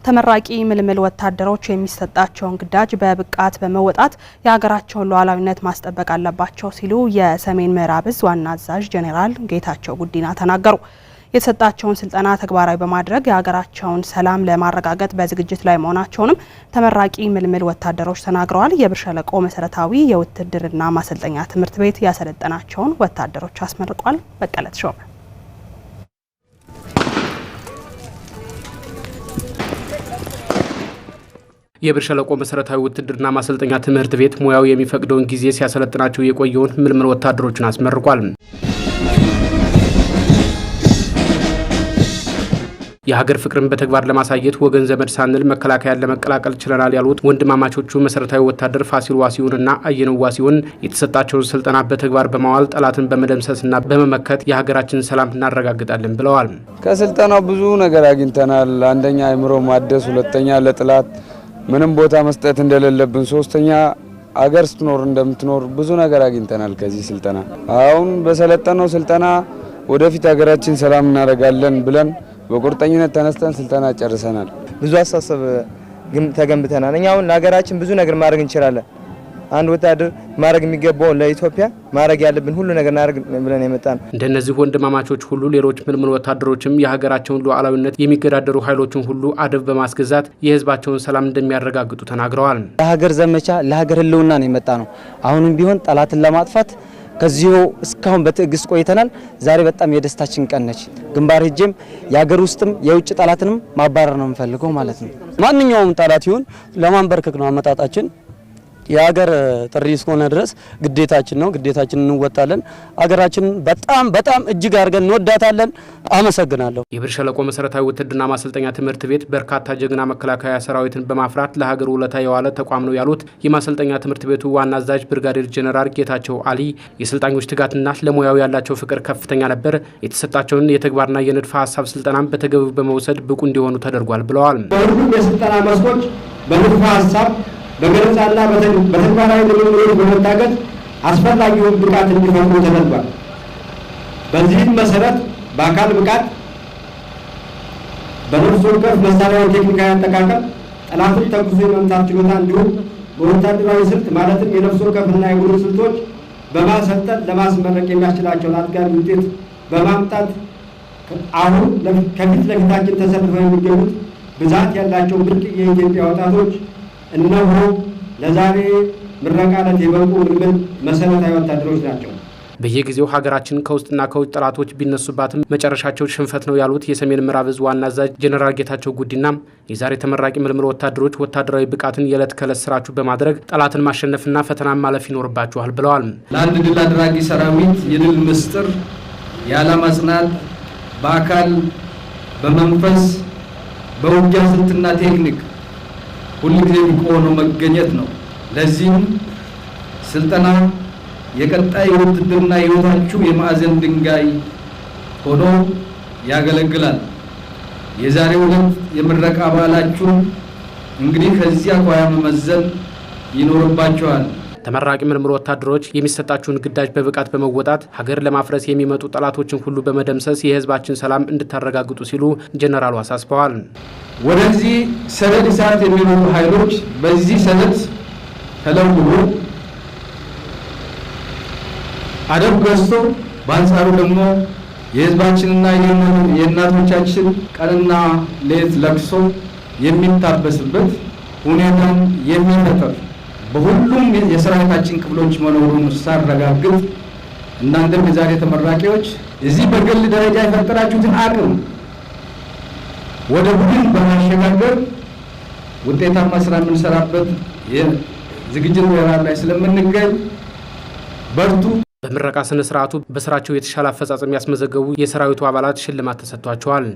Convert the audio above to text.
ተመራቂ ምልምል ወታደሮች የሚሰጣቸውን ግዳጅ በብቃት በመወጣት የሀገራቸውን ሉዓላዊነት ማስጠበቅ አለባቸው ሲሉ የሰሜን ምዕራብ ዕዝ ዋና አዛዥ ጄኔራል ጌታቸው ጉዲና ተናገሩ። የተሰጣቸውን ስልጠና ተግባራዊ በማድረግ የሀገራቸውን ሰላም ለማረጋገጥ በዝግጅት ላይ መሆናቸውንም ተመራቂ ምልምል ወታደሮች ተናግረዋል። የብር ሸለቆ መሰረታዊ የውትድርና ማሰልጠኛ ትምህርት ቤት ያሰለጠናቸውን ወታደሮች አስመርቋል። በቀለ ተሾመ የብር ሸለቆ መሰረታዊ ውትድርና ማሰልጠኛ ትምህርት ቤት ሙያው የሚፈቅደውን ጊዜ ሲያሰለጥናቸው የቆየውን ምልምል ወታደሮችን አስመርቋል። የሀገር ፍቅርን በተግባር ለማሳየት ወገን ዘመድ ሳንል መከላከያን ለመቀላቀል ችለናል ያሉት ወንድማማቾቹ መሰረታዊ ወታደር ፋሲል ዋሲውንና አየነው ዋሲውን የተሰጣቸውን ስልጠና በተግባር በማዋል ጠላትን በመደምሰስና በመመከት የሀገራችንን ሰላም እናረጋግጣለን ብለዋል። ከስልጠናው ብዙ ነገር አግኝተናል። አንደኛ አእምሮ ማደስ፣ ሁለተኛ ለጥላት ምንም ቦታ መስጠት እንደሌለብን፣ ሶስተኛ አገር ስትኖር እንደምትኖር ብዙ ነገር አግኝተናል ከዚህ ስልጠና። አሁን በሰለጠነው ስልጠና ወደፊት ሀገራችን ሰላም እናደርጋለን ብለን በቁርጠኝነት ተነስተን ስልጠና ጨርሰናል። ብዙ አሳሰብ ተገንብተናል። እኛ አሁን ለሀገራችን ብዙ ነገር ማድረግ እንችላለን። አንድ ወታደር ማድረግ የሚገባው ለኢትዮጵያ ማድረግ ያለብን ሁሉ ነገር እናደርግ ብለን የመጣን። እንደነዚህ ወንድማማቾች ሁሉ ሌሎች ምልምል ወታደሮችም የሀገራቸውን ሉዓላዊነት የሚገዳደሩ ኃይሎችን ሁሉ አደብ በማስገዛት የህዝባቸውን ሰላም እንደሚያረጋግጡ ተናግረዋል። ለሀገር ዘመቻ ለሀገር ህልውና ነው የመጣ ነው። አሁንም ቢሆን ጠላትን ለማጥፋት ከዚሁ እስካሁን በትዕግስት ቆይተናል። ዛሬ በጣም የደስታችን ቀን ነች። ግንባር ሄጄም የሀገር ውስጥም የውጭ ጠላትንም ማባረር ነው የምፈልገው ማለት ነው። ማንኛውም ጠላት ይሁን ለማንበርከክ ነው አመጣጣችን። የሀገር ጥሪ እስከሆነ ድረስ ግዴታችን ነው። ግዴታችንን እንወጣለን። ሀገራችንን በጣም እጅግ አድርገን እንወዳታለን። አመሰግናለሁ። የብር ሸለቆ መሰረታዊ ውትድርና ማሰልጠኛ ትምህርት ቤት በርካታ ጀግና መከላከያ ሰራዊትን በማፍራት ለሀገር ውለታ የዋለ ተቋም ነው ያሉት የማሰልጠኛ ትምህርት ቤቱ ዋና አዛዥ ብርጋዴር ጄኔራል ጌታቸው አሊ የሰልጣኞች ትጋትና ለሙያው ያላቸው ፍቅር ከፍተኛ ነበር። የተሰጣቸውን የተግባርና የንድፈ ሀሳብ ስልጠናም በተገቢው በመውሰድ ብቁ እንዲሆኑ ተደርጓል ብለዋል። በሁሉም የስልጠና መስኮች በንድፈ ሀሳብ በገለጻና በተግባራዊ ልምምዶች በመታገዝ አስፈላጊውን ብቃት እንዲፈጥሩ ተደርጓል። በዚህም መሰረት በአካል ብቃት፣ በነፍስ ወከፍ መሳሪያዊ ቴክኒካዊ አጠቃቀም፣ ጠላትን ተኩሶ የመምታት ችሎታ እንዲሁም በወታደራዊ ስልት ማለትም የነፍስ ወከፍና የቡድን ስልቶች በማሰልጠን ለማስመረቅ የሚያስችላቸውን አጥጋቢ ውጤት በማምጣት አሁን ከፊት ለፊታችን ተሰልፈው የሚገኙት ብዛት ያላቸው ብርቅዬ የኢትዮጵያ ወጣቶች እነሆ ለዛሬ ምረቃ ዕለት የበቁ ምልምል መሰረታዊ ወታደሮች ናቸው። በየጊዜው ሀገራችን ከውስጥና ከውጭ ጠላቶች ቢነሱባትም መጨረሻቸው ሽንፈት ነው ያሉት የሰሜን ምዕራብ ዕዝ ዋና አዛዥ ጄኔራል ጌታቸው ጉዲና የዛሬ ተመራቂ ምልምል ወታደሮች ወታደራዊ ብቃትን የዕለት ከዕለት ስራችሁ በማድረግ ጠላትን ማሸነፍና ፈተናን ማለፍ ይኖርባችኋል ብለዋል። ለአንድ ድል አድራጊ ሰራዊት የድል ምስጢር የዓላማ ጽናት በአካል በመንፈስ በውጊያ ስልትና ቴክኒክ ሁልጊዜ ሆኖ መገኘት ነው። ለዚህም ስልጠና የቀጣይ ውትድርና ህይወታችሁ የማዕዘን ድንጋይ ሆኖ ያገለግላል። የዛሬው ዕለት የምረቃ በዓላችሁ እንግዲህ ከዚህ አኳያ መመዘን ይኖርባችኋል። ተመራቂ ምልምል ወታደሮች የሚሰጣቸውን ግዳጅ በብቃት በመወጣት ሀገር ለማፍረስ የሚመጡ ጠላቶችን ሁሉ በመደምሰስ የህዝባችን ሰላም እንድታረጋግጡ ሲሉ ጄኔራሉ አሳስበዋል። ወደዚህ ሰደድ እሳት የሚመጡ ኃይሎች በዚህ ሰደድ ተለውሎ አደብ ገዝቶ በአንጻሩ ደግሞ የህዝባችንና የእናቶቻችን ቀንና ሌት ለቅሶ የሚታበስበት ሁኔታን የሚፈጠር በሁሉም የሰራዊታችን ክፍሎች መኖሩን ሳረጋግጥ እናንተም የዛሬ ተመራቂዎች እዚህ በግል ደረጃ የፈጠራችሁትን አቅም ወደ ቡድን በማሸጋገር ውጤታማ ስራ የምንሰራበት የዝግጅት ምዕራፍ ላይ ስለምንገኝ በርቱ። በምረቃ ስነ ስርዓቱ በስራቸው የተሻለ አፈጻጸም ያስመዘገቡ የሰራዊቱ አባላት ሽልማት ተሰጥቷቸዋል።